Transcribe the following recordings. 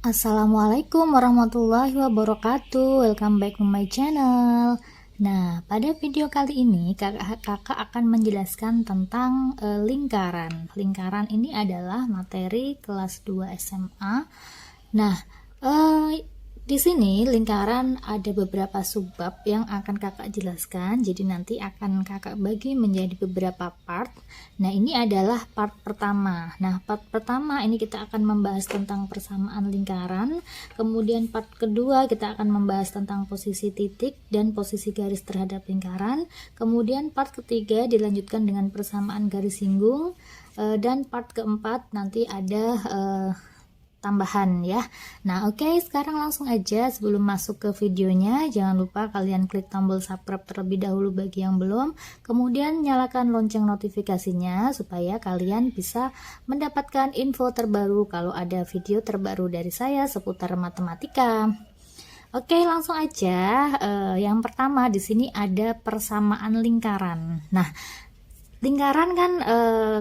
Assalamualaikum warahmatullahi wabarakatuh. Welcome back to my channel. Nah, pada video kali ini kakak akan menjelaskan tentang lingkaran. Lingkaran ini adalah materi kelas 2 SMA. Nah, di sini lingkaran ada beberapa subbab yang akan kakak jelaskan. Jadi nanti akan kakak bagi menjadi beberapa part. Nah, ini adalah part pertama. Nah, part pertama ini kita akan membahas tentang persamaan lingkaran. Kemudian part kedua kita akan membahas tentang posisi titik dan posisi garis terhadap lingkaran. Kemudian part ketiga dilanjutkan dengan persamaan garis singgung. Dan part keempat nanti ada tambahan ya. Nah, oke, sekarang langsung aja sebelum masuk ke videonya, jangan lupa kalian klik tombol subscribe terlebih dahulu bagi yang belum, kemudian nyalakan lonceng notifikasinya supaya kalian bisa mendapatkan info terbaru kalau ada video terbaru dari saya seputar matematika. Oke, langsung aja. Yang pertama di sini ada persamaan lingkaran. Nah, lingkaran kan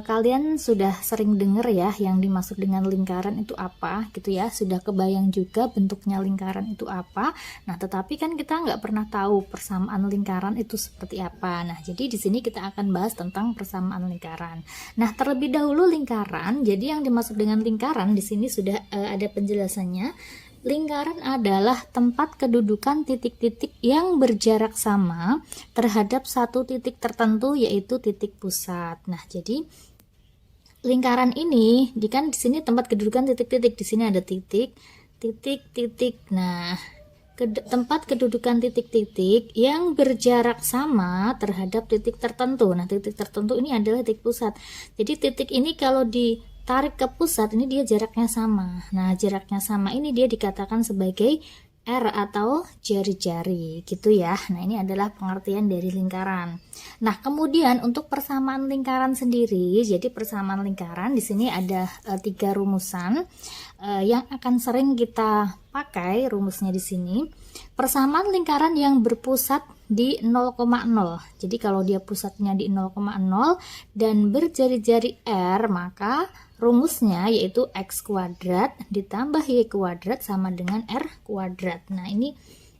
kalian sudah sering dengar ya yang dimaksud dengan lingkaran itu apa gitu ya, sudah kebayang juga bentuknya lingkaran itu apa. Nah, tetapi kan kita nggak pernah tahu persamaan lingkaran itu seperti apa. Nah, jadi di sini kita akan bahas tentang persamaan lingkaran. Nah, terlebih dahulu lingkaran, jadi yang dimaksud dengan lingkaran di sini sudah ada penjelasannya. Lingkaran adalah tempat kedudukan titik-titik yang berjarak sama terhadap satu titik tertentu, yaitu titik pusat. Nah, jadi lingkaran ini kan di sini tempat kedudukan titik-titik, di sini ada titik, titik, titik. Nah, tempat kedudukan titik-titik yang berjarak sama terhadap titik tertentu. Nah, titik tertentu ini adalah titik pusat. Jadi titik ini kalau ditarik ke pusat ini dia jaraknya sama. Nah, jaraknya sama ini dia dikatakan sebagai R atau jari-jari gitu ya. Nah, ini adalah pengertian dari lingkaran. Nah, kemudian untuk persamaan lingkaran sendiri, jadi persamaan lingkaran di sini ada 3 rumusan yang akan sering kita pakai rumusnya di sini. Persamaan lingkaran yang berpusat di 0,0. Jadi kalau dia pusatnya di 0,0 dan berjari-jari R, maka rumusnya yaitu x kuadrat ditambah y kuadrat sama dengan r kuadrat. Nah, ini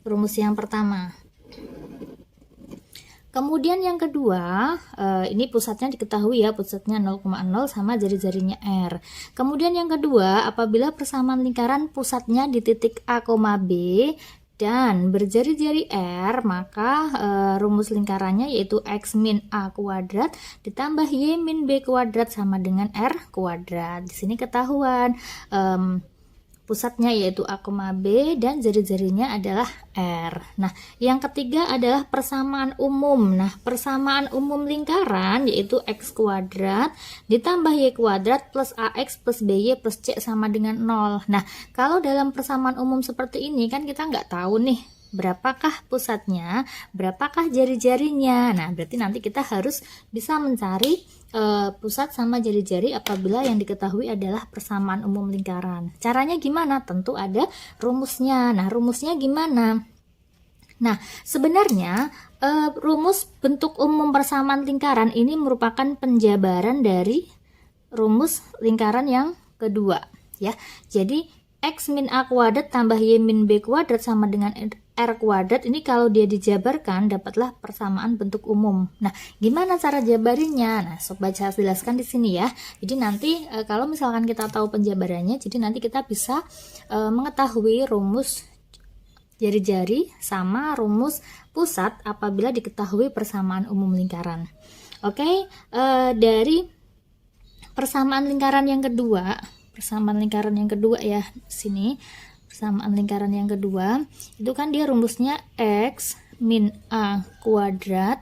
rumus yang pertama. Kemudian yang kedua, ini pusatnya diketahui ya, pusatnya 0,0 sama jari-jarinya R. Kemudian yang kedua, apabila persamaan lingkaran pusatnya di titik A, B dan berjari-jari R, maka rumus lingkarannya yaitu x min A kuadrat ditambah y min B kuadrat sama dengan R kuadrat. Di sini ketahuan pusatnya yaitu A, B dan jari-jarinya adalah R. Nah, yang ketiga adalah persamaan umum. Nah, persamaan umum lingkaran yaitu x kuadrat ditambah y kuadrat plus ax plus by plus c sama dengan 0. Nah, kalau dalam persamaan umum seperti ini kan kita nggak tahu nih berapakah pusatnya, berapakah jari-jarinya. Nah, berarti nanti kita harus bisa mencari pusat sama jari-jari apabila yang diketahui adalah persamaan umum lingkaran. Caranya gimana? Tentu ada rumusnya. Nah, rumusnya gimana? Nah, sebenarnya rumus bentuk umum persamaan lingkaran ini merupakan penjabaran dari rumus lingkaran yang kedua ya. Jadi x min A kuadrat tambah y min B kuadrat sama dengan R kuadrat, ini kalau dia dijabarkan dapatlah persamaan bentuk umum. Nah, gimana cara jabarinya? Nah, sobat saya jelaskan di sini ya. Jadi nanti kalau misalkan kita tahu penjabarannya, jadi nanti kita bisa mengetahui rumus jari-jari sama rumus pusat apabila diketahui persamaan umum lingkaran. Oke, dari persamaan lingkaran yang kedua, ya sini. Persamaan lingkaran yang kedua itu kan dia rumusnya x min A kuadrat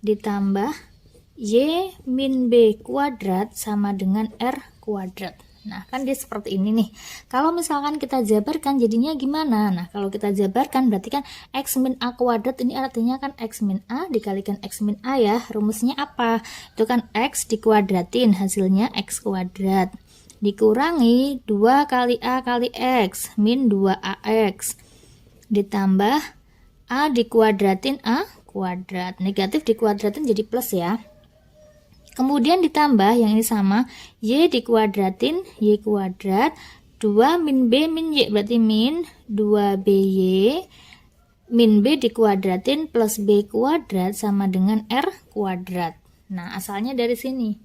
ditambah y min B kuadrat sama dengan R kuadrat. Nah, kan dia seperti ini nih. Kalau misalkan kita jabarkan jadinya gimana? Nah, kalau kita jabarkan berarti kan x min A kuadrat ini artinya kan x min A dikalikan x min A ya. Rumusnya apa? Itu kan x dikuadratin, hasilnya x kuadrat dikurangi 2 kali A kali X min 2AX ditambah A dikuadratin A kuadrat, negatif dikuadratin jadi plus ya. Kemudian ditambah yang ini sama Y dikuadratin Y kuadrat 2 min B min Y, berarti min 2BY min B dikuadratin plus B kuadrat sama dengan R kuadrat. Nah, asalnya dari sini.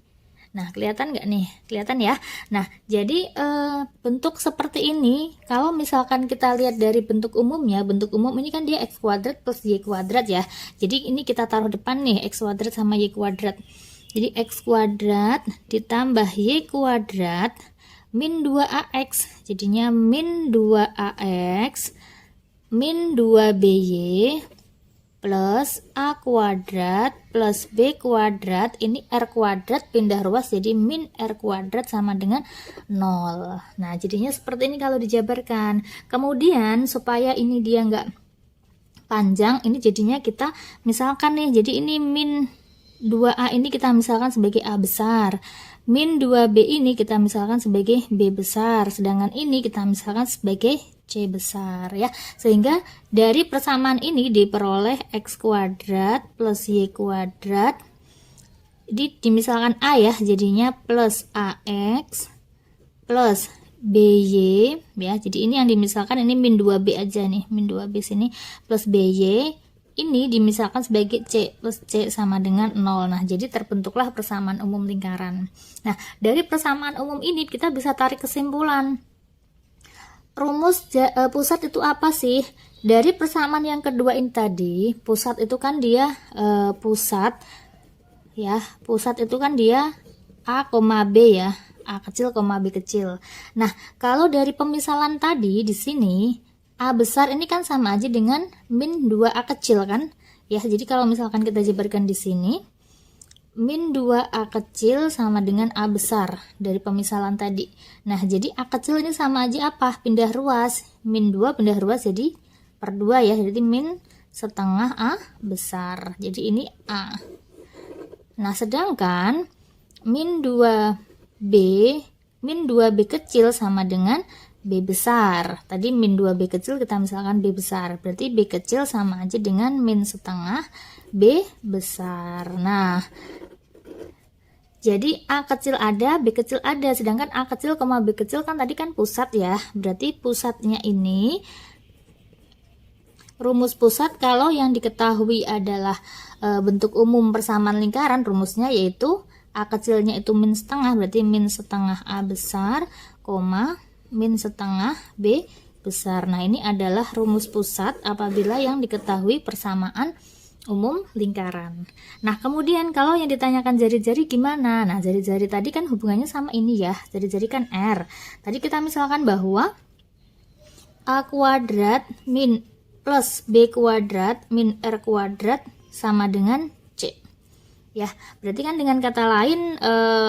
Nah, kelihatan nggak nih? Kelihatan ya? Nah, jadi bentuk seperti ini, kalau misalkan kita lihat dari bentuk umumnya, bentuk umum ini kan dia X kuadrat plus Y kuadrat ya. Jadi ini kita taruh depan nih, X kuadrat sama Y kuadrat. Jadi X kuadrat ditambah Y kuadrat min 2AX, jadinya min 2AX min 2BY plus A kuadrat plus B kuadrat, ini R kuadrat pindah ruas jadi min R kuadrat sama dengan 0. Nah, jadinya seperti ini kalau dijabarkan. Kemudian supaya ini dia nggak panjang, ini jadinya kita misalkan nih, jadi ini min 2A ini kita misalkan sebagai A besar, min 2B ini kita misalkan sebagai B besar, sedangkan ini kita misalkan sebagai C besar ya. Sehingga dari persamaan ini diperoleh X kuadrat plus Y kuadrat, dimisalkan A ya, jadinya plus AX plus BY ya. Jadi ini yang dimisalkan, ini min 2B aja nih, min 2B sini plus BY, ini dimisalkan sebagai C plus C sama dengan 0. Nah, jadi terbentuklah persamaan umum lingkaran. Nah, dari persamaan umum ini kita bisa tarik kesimpulan. Rumus pusat itu apa sih? Dari persamaan yang kedua ini tadi, pusat itu kan dia pusat ya. Pusat itu kan dia A, B ya. A kecil, B kecil. Nah, kalau dari pemisalan tadi di sini A besar ini kan sama aja dengan min 2A kecil kan? Ya, jadi kalau misalkan kita jabarkan di sini, min 2A kecil sama dengan A besar dari pemisalan tadi. Nah, jadi A kecil ini sama aja apa? Pindah ruas. Min 2 pindah ruas jadi per 2 ya. Jadi min setengah A besar. Jadi ini A. Nah, sedangkan min 2B kecil sama dengan B besar. Tadi min 2B kecil kita misalkan B besar. Berarti B kecil sama aja dengan min setengah B besar. Nah, jadi A kecil ada, B kecil ada. Sedangkan A kecil, B kecil kan tadi kan pusat ya. Berarti pusatnya ini, rumus pusat kalau yang diketahui adalah bentuk umum persamaan lingkaran, rumusnya yaitu A kecilnya itu min setengah, berarti min setengah A besar, min setengah B besar. Nah, ini adalah rumus pusat apabila yang diketahui persamaan umum lingkaran. Nah, kemudian kalau yang ditanyakan jari-jari gimana? Nah, jari-jari tadi kan hubungannya sama ini ya, jari-jari kan R. Tadi kita misalkan bahwa A kuadrat min plus B kuadrat min R kuadrat sama dengan C. Ya, berarti kan dengan kata lain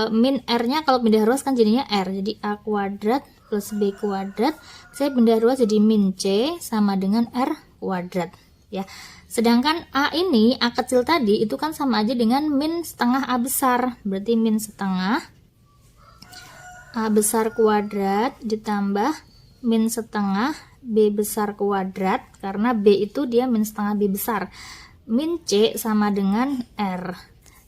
min R-nya kalau pindah ruas kan jadinya R. Jadi A kuadrat plus B kuadrat, saya pindah ruas jadi min C sama dengan R kuadrat. Ya, sedangkan A ini, A kecil tadi itu kan sama aja dengan min setengah A besar. Berarti min setengah A besar kuadrat ditambah min setengah B besar kuadrat. Karena B itu dia min setengah B besar. Min C sama dengan R.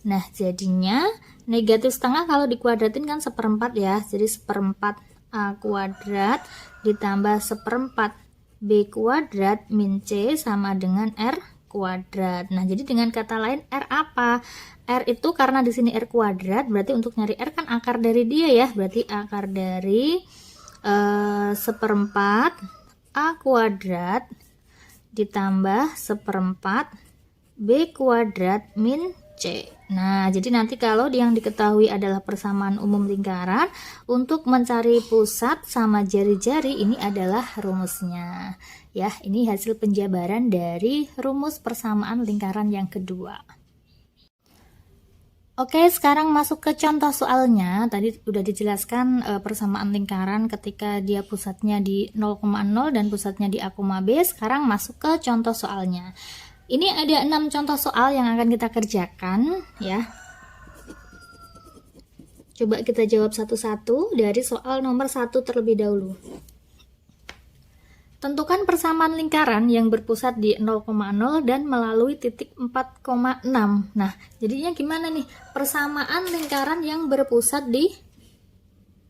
Nah, jadinya negatif setengah kalau dikuadratin kan seperempat ya. Jadi seperempat A kuadrat ditambah seperempat B kuadrat min C sama dengan R kuadrat. Nah, jadi dengan kata lain R apa? R itu karena di sini R kuadrat, berarti untuk nyari R kan akar dari dia ya. Berarti akar dari seperempat A kuadrat ditambah seperempat B kuadrat min C. Nah, jadi nanti kalau yang diketahui adalah persamaan umum lingkaran, untuk mencari pusat sama jari-jari ini adalah rumusnya. Ya, ini hasil penjabaran dari rumus persamaan lingkaran yang kedua. Oke, sekarang masuk ke contoh soalnya. Tadi udah dijelaskan persamaan lingkaran ketika dia pusatnya di 0,0 dan pusatnya di A, B. Sekarang masuk ke contoh soalnya. Ini ada 6 contoh soal yang akan kita kerjakan ya. Coba kita jawab satu-satu dari soal nomor 1 terlebih dahulu. Tentukan persamaan lingkaran yang berpusat di 0,0 dan melalui titik 4,6. Nah, jadinya gimana nih? Persamaan lingkaran yang berpusat di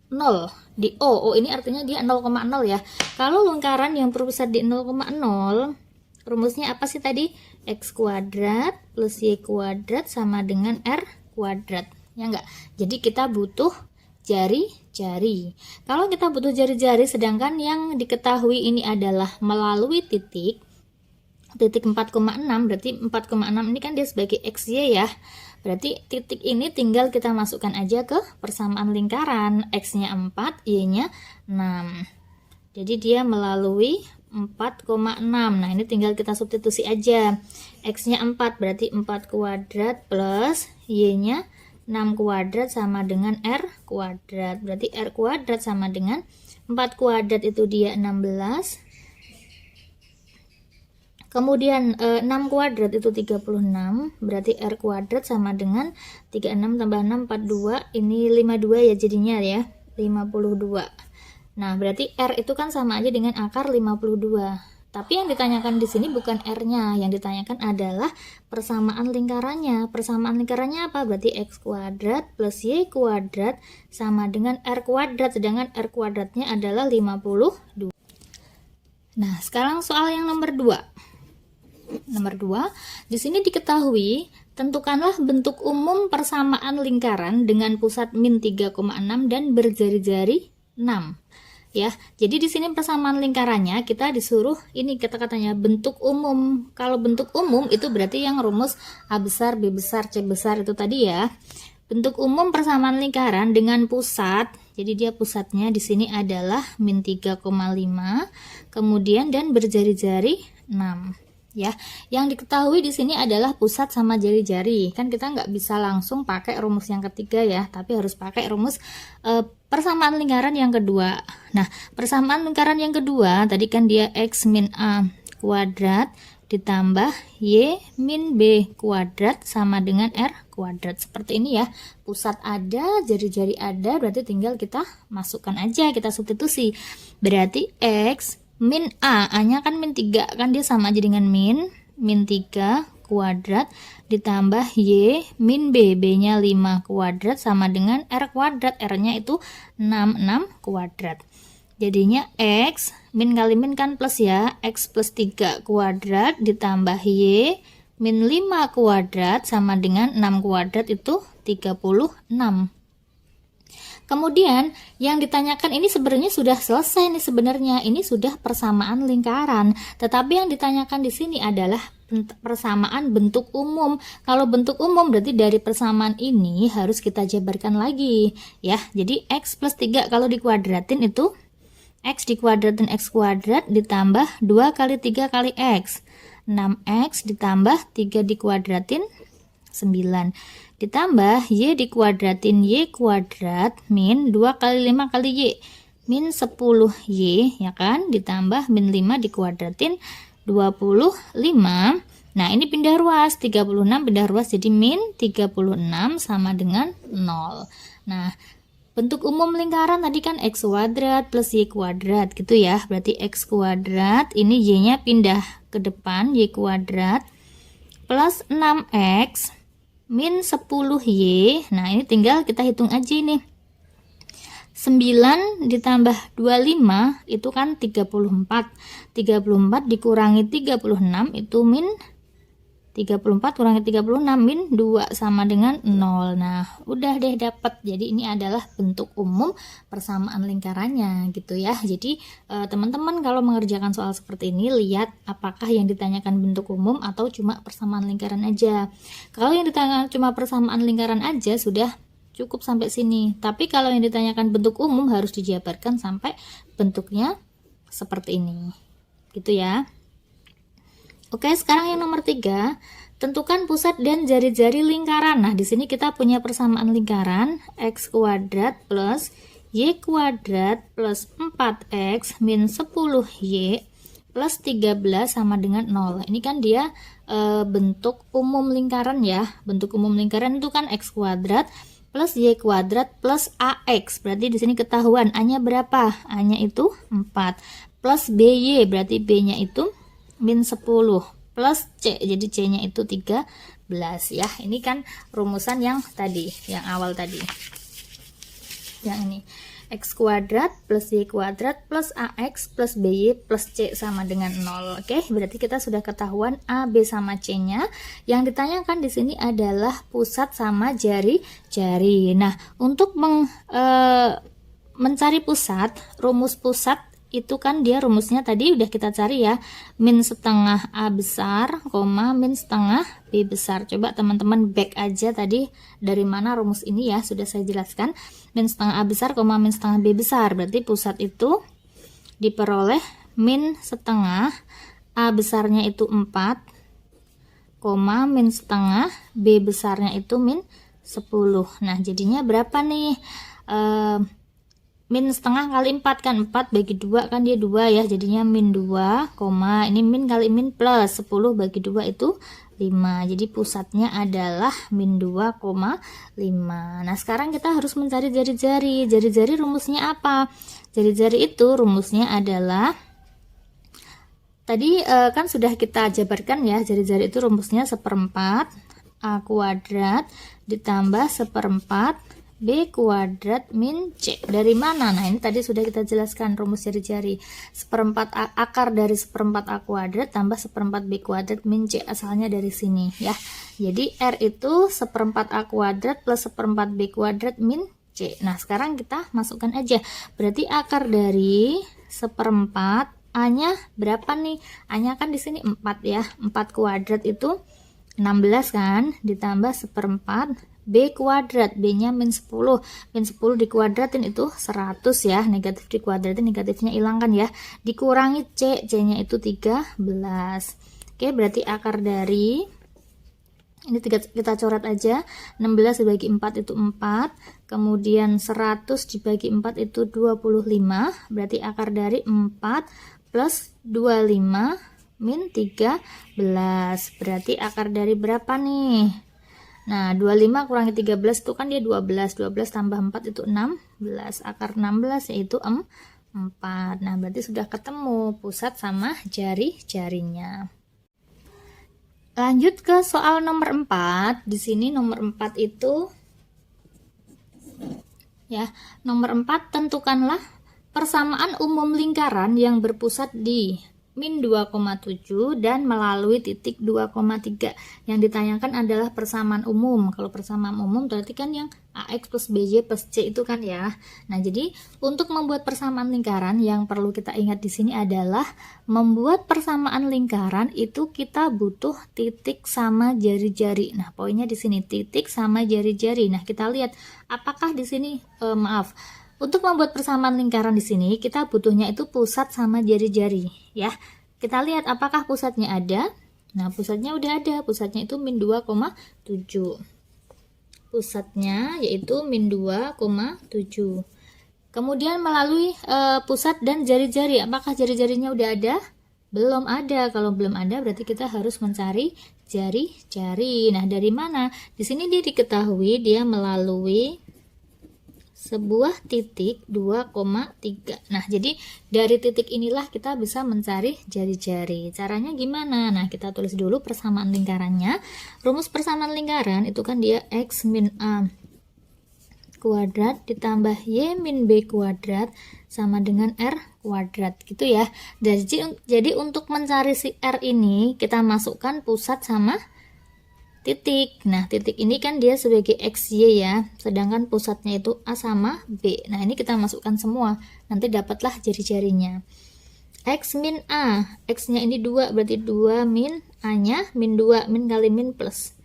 0 di O. Ini artinya dia 0,0 ya. Kalau lingkaran yang berpusat di 0,0, rumusnya apa sih tadi? X kuadrat plus Y kuadrat sama dengan R kuadrat. Ya enggak? Jadi kita butuh jari-jari. Kalau kita butuh jari-jari, sedangkan yang diketahui ini adalah melalui titik 4,6, berarti 4,6 ini kan dia sebagai XY ya. Berarti titik ini tinggal kita masukkan aja ke persamaan lingkaran. X-nya 4, Y-nya 6. Jadi dia melalui 4,6. Nah, ini tinggal kita substitusi aja. X-nya 4, berarti 4 kuadrat plus Y-nya 6 kuadrat sama dengan R kuadrat. Berarti R kuadrat sama dengan 4 kuadrat itu dia 16. Kemudian 6 kuadrat itu 36, berarti R kuadrat sama dengan 36 tambah 6, 42, ini 52 ya jadinya ya, 52. Nah, berarti R itu kan sama aja dengan akar 52. Tapi yang ditanyakan di sini bukan R-nya, yang ditanyakan adalah persamaan lingkarannya. Persamaan lingkarannya apa? Berarti X kuadrat plus Y kuadrat sama dengan R kuadrat, sedangkan R kuadratnya adalah 52. Nah, sekarang soal yang nomor 2. Nomor 2, di sini diketahui tentukanlah bentuk umum persamaan lingkaran dengan pusat min 3,6 dan berjari-jari 6. Ya, jadi di sini persamaan lingkarannya kita disuruh ini kata-katanya bentuk umum. Kalau bentuk umum itu berarti yang rumus A besar, B besar, C besar itu tadi ya. Bentuk umum persamaan lingkaran dengan pusat, jadi dia pusatnya di sini adalah min 3,5, kemudian dan berjari-jari 6. Ya, yang diketahui di sini adalah pusat sama jari-jari. Kan kita nggak bisa langsung pakai rumus yang ketiga ya, tapi harus pakai rumus persamaan lingkaran yang kedua. Nah, persamaan lingkaran yang kedua tadi kan dia X min A kuadrat ditambah Y min B kuadrat sama dengan R kuadrat. Seperti ini ya, pusat ada, jari-jari ada, berarti tinggal kita masukkan aja, kita substitusi. Berarti X min A-nya kan min 3, kan dia sama aja dengan min 3 kuadrat ditambah Y min B, B-nya 5 kuadrat sama dengan R kuadrat, R-nya itu 6 kuadrat. Jadinya X, min kali min kan plus ya, X plus 3 kuadrat ditambah Y min 5 kuadrat sama dengan 6 kuadrat itu 36. Kemudian yang ditanyakan ini sebenarnya sudah selesai nih sebenarnya. Ini sudah persamaan lingkaran. Tetapi yang ditanyakan di sini adalah persamaan bentuk umum. Kalau bentuk umum berarti dari persamaan ini harus kita jabarkan lagi ya. Jadi X plus 3 kalau dikuadratin itu X dikuadratin X kuadrat ditambah 2 kali 3 kali X. 6X ditambah 3 dikuadratin 9. Ditambah Y dikuadratin Y kuadrat min 2 kali 5 kali Y min 10Y ya kan, ditambah min 5 dikuadratin 25. Nah ini pindah ruas, 36 pindah ruas jadi min 36 sama dengan 0. Nah bentuk umum lingkaran tadi kan X kuadrat plus Y kuadrat gitu ya, berarti X kuadrat ini Y nya pindah ke depan, Y kuadrat plus 6X min 10Y. Nah ini tinggal kita hitung aja nih, 9 ditambah 25 itu kan 34 dikurangi 36 itu min 34 kurangi 36 min 2 sama dengan 0. Nah udah deh dapat. Jadi ini adalah bentuk umum persamaan lingkarannya gitu ya. Jadi teman-teman kalau mengerjakan soal seperti ini lihat apakah yang ditanyakan bentuk umum atau cuma persamaan lingkaran aja. Kalau yang ditanyakan cuma persamaan lingkaran aja sudah cukup sampai sini. Tapi kalau yang ditanyakan bentuk umum harus dijabarkan sampai bentuknya seperti ini gitu ya. Oke, sekarang yang nomor 3, tentukan pusat dan jari-jari lingkaran. Nah, di sini kita punya persamaan lingkaran X kuadrat plus Y kuadrat plus 4X min 10Y plus 13 sama dengan 0. Ini kan dia bentuk umum lingkaran ya. Bentuk umum lingkaran itu kan X kuadrat plus Y kuadrat plus AX. Berarti di sini ketahuan A-nya berapa? A-nya itu 4 plus BY, berarti B-nya itu min 10 plus C, jadi C-nya itu 13 ya. Ini kan rumusan yang tadi, yang awal tadi. Yang ini. X kuadrat plus Y kuadrat plus AX plus BY plus C sama dengan 0. Oke, berarti kita sudah ketahuan A, B sama C-nya. Yang ditanyakan di sini adalah pusat sama jari-jari. Nah, untuk mencari pusat, rumus pusat itu kan dia rumusnya tadi udah kita cari ya, min setengah A besar, min setengah B besar. Coba teman-teman back aja tadi dari mana rumus ini ya, sudah saya jelaskan. Min setengah A besar, min setengah B besar, berarti pusat itu diperoleh min setengah A besarnya itu 4, min setengah B besarnya itu min 10. Nah jadinya berapa nih? Min setengah kali 4 kan, 4 bagi 2 kan dia 2 ya, jadinya min 2, ini min kali min plus 10 bagi 2 itu 5. Jadi pusatnya adalah min 2,5. Nah sekarang kita harus mencari jari-jari. Jari-jari rumusnya apa? Jari-jari itu rumusnya adalah tadi kan sudah kita jabarkan ya, jari-jari itu rumusnya 1/4 A kuadrat ditambah 1/4 B kuadrat min C. Dari mana? Nah ini tadi sudah kita jelaskan rumus jari-jari. 1/4 akar dari 1/4 A kuadrat tambah 1/4 B kuadrat min C, asalnya dari sini ya. Jadi R itu 1/4 A kuadrat plus 1/4 B kuadrat min C. Nah sekarang kita masukkan aja, berarti akar dari 1/4 A nya berapa nih? A nya kan di sini 4 ya, 4 kuadrat itu 16 kan, ditambah 1/4 B kuadrat, B nya min 10, min 10 dikuadratin itu 100 ya, negatif dikuadratin, negatifnya hilangkan ya, dikurangi C, C nya itu 13. Oke, berarti akar dari ini kita coret aja, 16 dibagi 4 itu 4, kemudian 100 dibagi 4 itu 25, berarti akar dari 4 plus 25 min 13, berarti akar dari berapa nih? Nah 25 kurangi 13 itu kan dia 12, 12 tambah 4 itu 16, akar 16 yaitu 4. Nah berarti sudah ketemu pusat sama jari-jarinya. Lanjut ke soal nomor 4. Di sini nomor 4 itu ya, nomor 4 tentukanlah persamaan umum lingkaran yang berpusat di min 2,7 dan melalui titik 2,3. Yang ditanyakan adalah persamaan umum. Kalau persamaan umum berarti kan yang AX plus BY plus C itu kan ya. Nah, jadi untuk membuat persamaan lingkaran yang perlu kita ingat di sini adalah membuat persamaan lingkaran itu kita butuh titik sama jari-jari. Nah, poinnya di sini titik sama jari-jari. Nah, kita lihat apakah di sini untuk membuat persamaan lingkaran di sini kita butuhnya itu pusat sama jari-jari ya. Kita lihat apakah pusatnya ada. Nah, pusatnya udah ada. Pusatnya itu min 2,7. Pusatnya yaitu min 2,7. Kemudian melalui pusat dan jari-jari. Apakah jari-jarinya udah ada? Belum ada. Kalau belum ada berarti kita harus mencari jari-jari. Nah, dari mana? Di sini dia diketahui dia melalui sebuah titik 2,3. Nah, jadi dari titik inilah kita bisa mencari jari-jari. Caranya gimana? Nah, kita tulis dulu persamaan lingkarannya. Rumus persamaan lingkaran itu kan dia X min A kuadrat ditambah Y min B kuadrat sama dengan R kuadrat gitu ya. Jadi untuk mencari si R ini kita masukkan pusat sama titik. Nah, titik ini kan dia sebagai XY ya, sedangkan pusatnya itu A sama B. Nah, ini kita masukkan semua, nanti dapatlah jari-jarinya. X min A, X-nya ini 2, berarti 2 min A-nya, min 2, min kali min plus.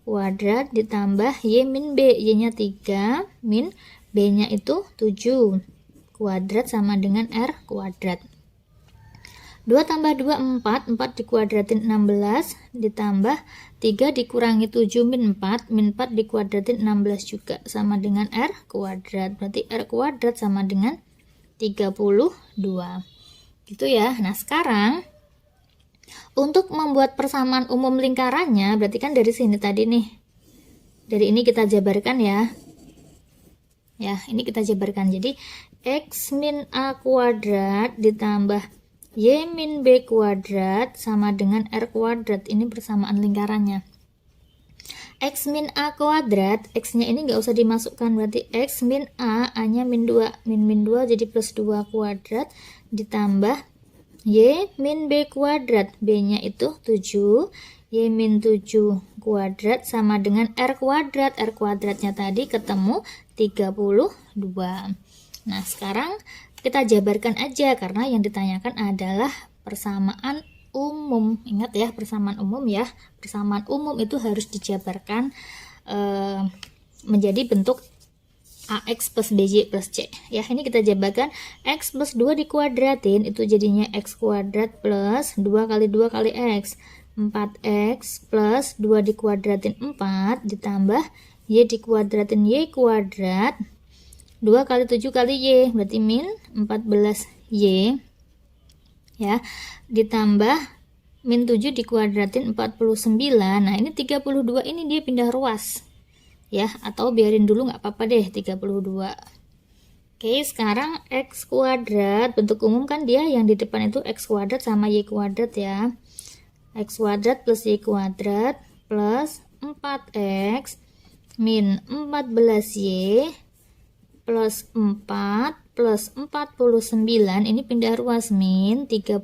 Kuadrat ditambah Y min B, Y-nya 3, min B-nya itu 7. Kuadrat sama dengan R kuadrat. 2 tambah 2, 4, 4 dikuadratin 16, ditambah 3 dikurangi 7 min 4 dikuadratin 16 juga, sama dengan R kuadrat, berarti R kuadrat sama dengan 32. Gitu ya. Nah, sekarang untuk membuat persamaan umum lingkarannya, berarti kan dari sini tadi nih, dari ini kita jabarkan ya. Ya, ini kita jabarkan. Jadi, X min A kuadrat ditambah Y min B kuadrat sama dengan R kuadrat. Ini persamaan lingkarannya. X min A kuadrat, X nya ini nggak usah dimasukkan, berarti X min A, A nya min 2, min 2 jadi plus 2 kuadrat, ditambah Y min B kuadrat, B nya itu 7, Y min 7 kuadrat sama dengan R kuadrat, R kuadratnya tadi ketemu 32. Nah sekarang kita jabarkan aja, karena yang ditanyakan adalah persamaan umum. Ingat ya, persamaan umum ya. Persamaan umum itu harus dijabarkan menjadi bentuk AX plus BY plus C. Ya, ini kita jabarkan X plus 2 dikuadratin, itu jadinya X kuadrat plus 2 kali 2 kali X. 4X plus 2 dikuadratin 4, ditambah Y dikuadratin Y kuadrat. 2 kali 7 kali Y, berarti min 14Y. Ya, ditambah min 7 dikuadratin 49. Nah ini 32 ini dia pindah ruas ya, atau biarin dulu nggak apa-apa deh 32. Oke, sekarang X kuadrat, bentuk umum kan dia yang di depan itu X kuadrat sama Y kuadrat ya. X kuadrat plus Y kuadrat plus 4X min 14Y plus 4 plus 49, ini pindah ruas, min 32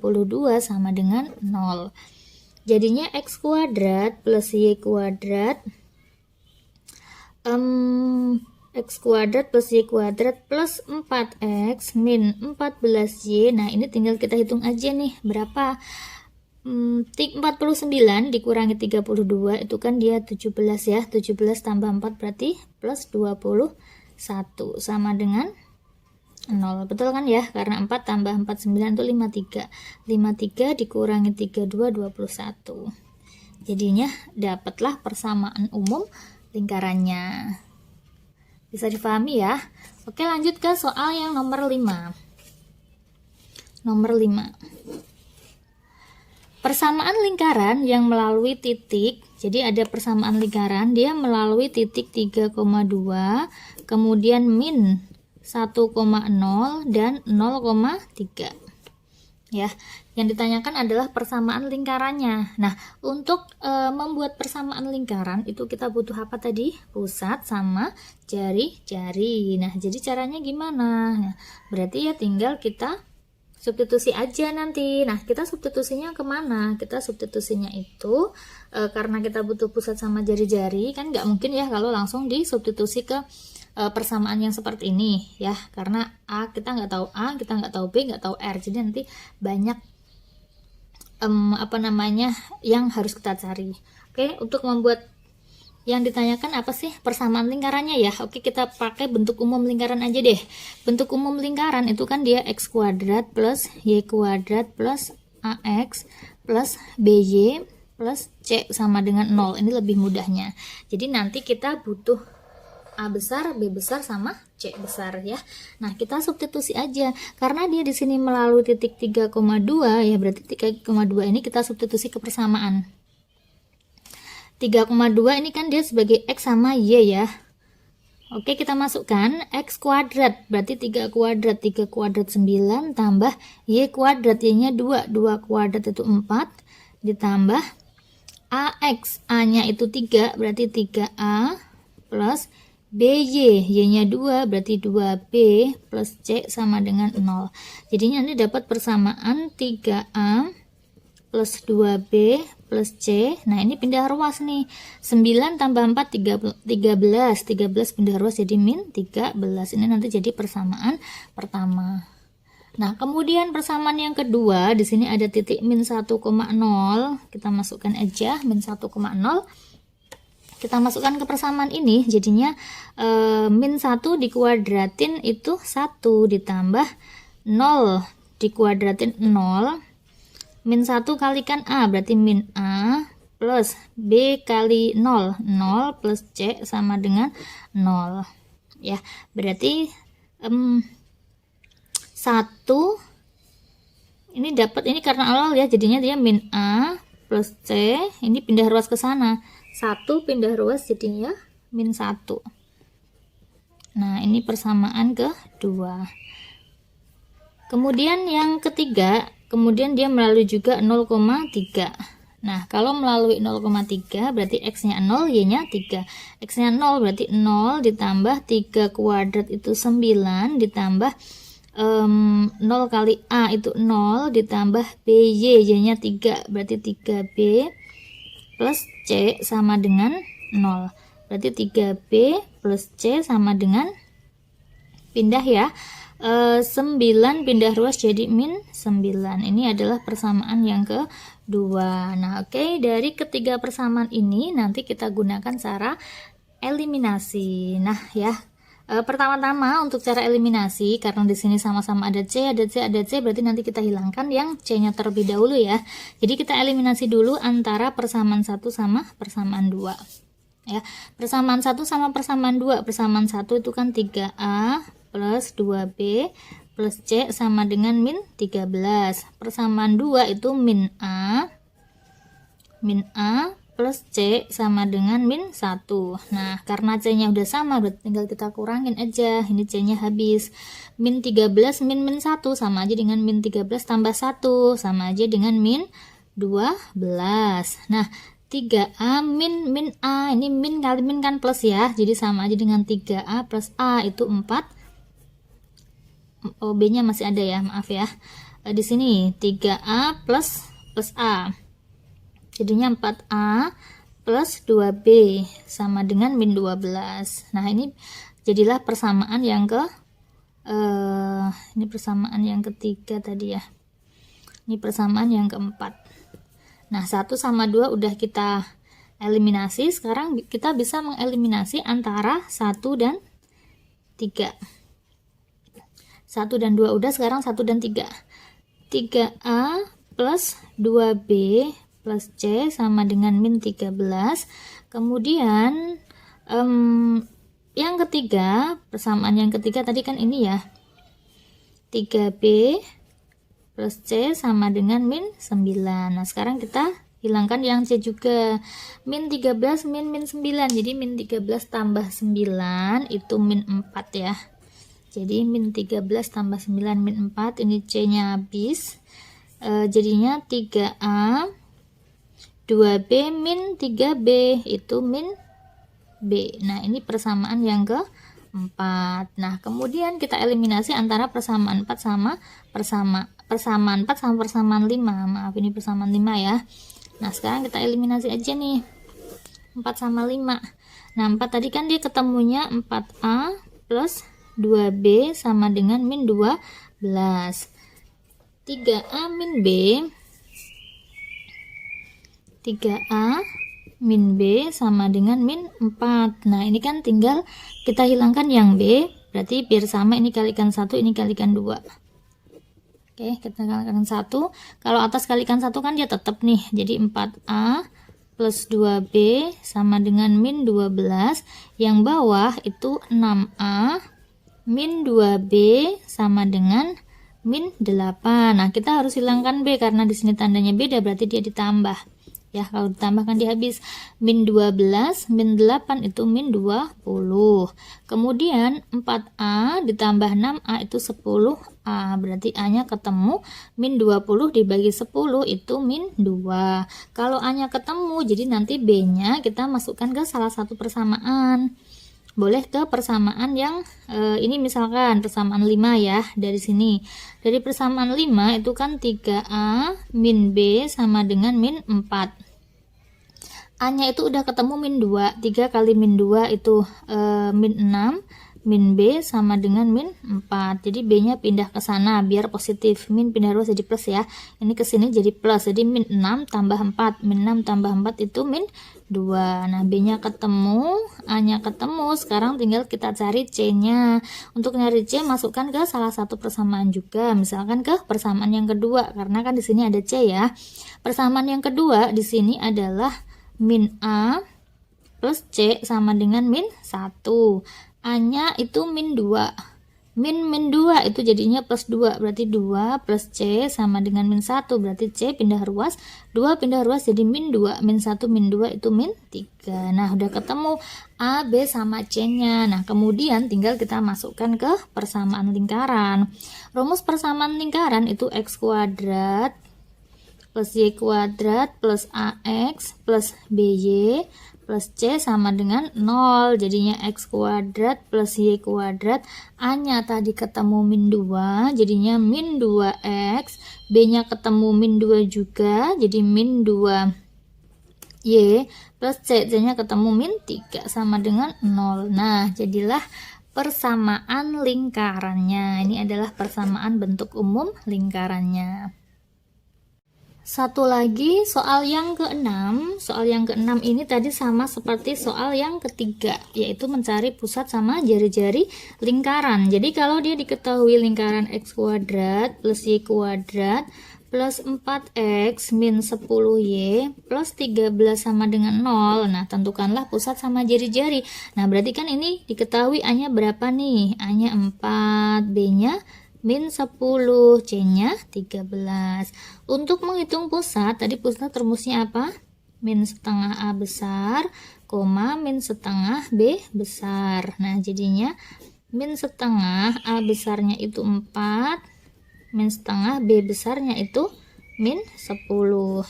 sama dengan 0. Jadinya X kuadrat plus Y kuadrat, X kuadrat plus Y kuadrat plus 4X min 14Y. Nah ini tinggal kita hitung aja nih berapa. 49 dikurangi 32 itu kan dia 17 ya, 17 tambah 4 berarti plus 21 sama dengan 0, betul kan ya, karena 4 tambah 4 9 itu 53, 53 dikurangi 32 21, jadinya dapatlah persamaan umum lingkarannya. Bisa dipahami ya. Oke, lanjut ke soal yang nomor 5. Nomor 5, persamaan lingkaran yang melalui titik. Jadi ada persamaan lingkaran, dia melalui titik 3,2, kemudian min 1,0 dan 0,3. Ya, yang ditanyakan adalah persamaan lingkarannya. Nah, untuk membuat persamaan lingkaran itu kita butuh apa tadi? Pusat sama jari-jari. Nah, jadi caranya gimana? Nah, berarti ya tinggal kita substitusi aja nanti. Nah, kita substitusinya kemana? Kita substitusinya itu karena kita butuh pusat sama jari-jari, kan nggak mungkin ya kalau langsung disubstitusi ke persamaan yang seperti ini ya, karena A kita nggak tahu A, kita nggak tahu B, nggak tahu R, jadi nanti banyak yang harus kita cari. Oke, untuk membuat yang ditanyakan apa sih persamaan lingkarannya ya. Oke, kita pakai bentuk umum lingkaran aja deh. Bentuk umum lingkaran itu kan dia X kuadrat plus Y kuadrat plus AX plus BY plus C sama dengan 0. Ini lebih mudahnya. Jadi nanti kita butuh A besar, B besar sama C besar ya. Nah, kita substitusi aja. Karena dia di sini melalui titik 3,2 ya, berarti 3,2 ini kita substitusi ke persamaan. 3,2 ini kan dia sebagai X sama Y ya. Oke, kita masukkan X kuadrat, berarti 3 kuadrat, 3 kuadrat 9 tambah Y kuadrat, Y nya 2, 2 kuadrat itu 4, ditambah AX, A nya itu 3, berarti 3A plus BY, Y nya 2, berarti 2B plus C sama dengan 0. Jadinya nanti dapat persamaan 3A plus 2B plus C. Nah, ini pindah ruas nih. 9 tambah 4 13. 13 pindah ruas jadi min 13. Ini nanti jadi persamaan pertama. Nah, kemudian persamaan yang kedua, di sini ada titik min 1,0. Kita masukkan aja min 1,0. Kita masukkan ke persamaan ini, jadinya min 1 dikuadratin itu 1, ditambah 0 dikuadratin 0. Min 1 kalikan A, berarti min A plus B kali 0, 0 plus C sama dengan 0. Ya, berarti 1 ini dapat, ini karena awal ya, jadinya dia min A plus C, ini pindah ruas ke sana. 1 pindah ruas jadinya min 1. Nah, ini persamaan kedua. Kemudian yang ketiga, kemudian dia melalui juga 0,3. Nah, kalau melalui 0,3 berarti X-nya 0, Y-nya 3. X-nya 0 berarti 0 ditambah 3 kuadrat itu 9 ditambah 0 kali A itu 0 ditambah BY, Y-nya 3 berarti 3B plus C sama dengan 0. Berarti 3B plus C sama dengan, pindah ya, 9 pindah ruas jadi min 9. Ini adalah persamaan yang kedua. Nah, oke, dari ketiga persamaan ini nanti kita gunakan cara eliminasi. Nah, ya, pertama-tama untuk cara eliminasi, karena di sini sama-sama ada C, ada C, ada C, berarti nanti kita hilangkan yang C-nya terlebih dahulu ya. Jadi kita eliminasi dulu antara persamaan 1 sama persamaan 2. Ya, persamaan 1 sama persamaan 2. Persamaan 1 itu kan 3A plus 2B plus C sama dengan min 13. Persamaan 2 itu min A plus C sama dengan min 1. Nah, karena C-nya udah sama, berarti tinggal kita kurangin aja. Ini C-nya habis. Min 13 min 1 sama aja dengan min 13 tambah 1 sama aja dengan min 12. Nah, 3A min A, ini min kali min kan plus ya, jadi sama aja dengan 3A plus A itu 4. B-nya masih ada ya, maaf ya. Di sini 3A plus A. Jadinya 4A plus 2B sama dengan min 12. Nah, ini jadilah persamaan yang ini persamaan yang ketiga tadi ya. Ini persamaan yang keempat. Nah, 1 sama 2 udah kita eliminasi. Sekarang kita bisa mengeliminasi antara 1 dan 3. 1 dan 2 udah, sekarang 1 dan 3. 3A plus 2B plus C sama dengan min 13. Kemudian yang ketiga, persamaan yang ketiga tadi kan ini ya, 3B plus C sama dengan min 9. Nah, sekarang kita hilangkan yang C juga. Min 13 min 9. Jadi min 13 tambah 9 itu min 4 ya. Jadi min 13 tambah 9 min 4, ini C-nya habis. Jadinya 3A 2B min 3B itu min B. Nah, ini persamaan yang keempat. Nah, kemudian kita eliminasi antara persamaan 4 sama persamaan 4 sama persamaan 5. Maaf, ini persamaan 5 ya. Nah, sekarang kita eliminasi aja nih. 4 sama 5. Nah, 4 tadi kan dia ketemunya 4A plus 2B sama dengan min 12. 3A min B 3A min B sama dengan min 4. Nah, ini kan tinggal kita hilangkan yang B, berarti biar sama ini kalikan 1, ini kalikan 2. Oke, kita kalikan 1. Kalau atas kalikan 1 kan dia tetap nih, jadi 4A plus 2B sama dengan min 12. Yang bawah itu 6A min 2B sama dengan min 8. Nah, kita harus hilangkan B karena di sini tandanya beda, berarti dia ditambah. Ya, kalau ditambah kan dia habis. Min 12 min 8 itu min 20. Kemudian 4A ditambah 6A itu 10A. Berarti A-nya ketemu, min 20 dibagi 10 itu min 2. Kalau A-nya ketemu, jadi nanti B-nya kita masukkan ke salah satu persamaan. Boleh ke persamaan yang ini, misalkan persamaan 5 ya, dari sini. Dari persamaan 5 itu kan 3A min B sama dengan min 4. A-nya itu udah ketemu min 2. 3 kali min 2 itu min 6. Min B sama dengan min 4. Jadi B-nya pindah ke sana biar positif. Min pindah ruas jadi plus ya. Ini ke sini jadi plus. Jadi min 6 tambah 4. Min 6 tambah 4 itu min 2. Nah, B-nya ketemu, A-nya ketemu. Sekarang tinggal kita cari C-nya. Untuk nyari C, masukkan ke salah satu persamaan juga. Misalkan ke persamaan yang kedua, karena kan di sini ada C ya. Persamaan yang kedua di sini adalah min A plus C sama dengan min 1. A-nya itu min 2. Min 2 itu jadinya plus 2. Berarti 2 plus C sama dengan min 1. Berarti C pindah ruas. 2 pindah ruas jadi min 2. Min 1 min 2 itu min 3. Nah, udah ketemu A, B sama C-nya. Nah, kemudian tinggal kita masukkan ke persamaan lingkaran. Rumus persamaan lingkaran itu X kuadrat plus Y kuadrat plus AX plus BY plus C sama dengan 0. Jadinya X kuadrat plus Y kuadrat. A-nya tadi ketemu min 2, jadinya min 2X. B-nya ketemu min 2 juga, jadi min 2Y plus C. C-nya ketemu min 3 sama dengan 0. Nah, jadilah persamaan lingkarannya. Ini adalah persamaan bentuk umum lingkarannya. Satu lagi soal yang keenam. Soal yang keenam ini tadi sama seperti soal yang ketiga, yaitu mencari pusat sama jari-jari lingkaran. Jadi kalau dia diketahui lingkaran X kuadrat plus Y kuadrat plus 4X min 10Y plus 13 sama dengan 0. Nah, tentukanlah pusat sama jari-jari. Nah, berarti kan ini diketahui A-nya berapa nih? A-nya 4, B-nya min 10, C-nya 13. Untuk menghitung pusat, tadi pusat rumusnya apa? Min setengah A besar, koma min setengah B besar. Nah, jadinya min setengah A besarnya itu 4, min setengah B besarnya itu min 10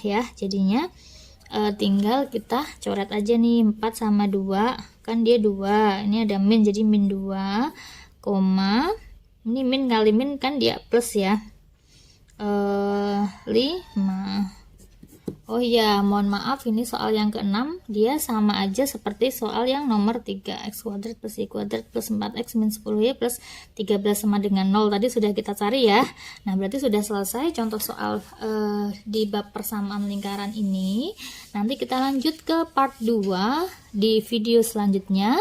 ya. Jadinya tinggal kita coret aja nih, 4 sama 2, kan dia 2. Ini ada min, jadi min 2, koma ini min kali min kan dia plus ya, 5. Oh ya, mohon maaf, ini soal yang keenam dia sama aja seperti soal yang nomor 3. X kuadrat plus Y kuadrat plus 4X min 10Y plus 13 sama dengan 0 tadi sudah kita cari ya. Nah, berarti sudah selesai contoh soal di bab persamaan lingkaran ini. Nanti kita lanjut ke part 2 di video selanjutnya.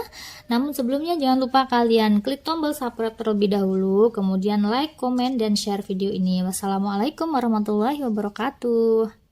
Namun sebelumnya jangan lupa kalian klik tombol subscribe terlebih dahulu, kemudian like, komen, dan share video ini. Wassalamualaikum warahmatullahi wabarakatuh.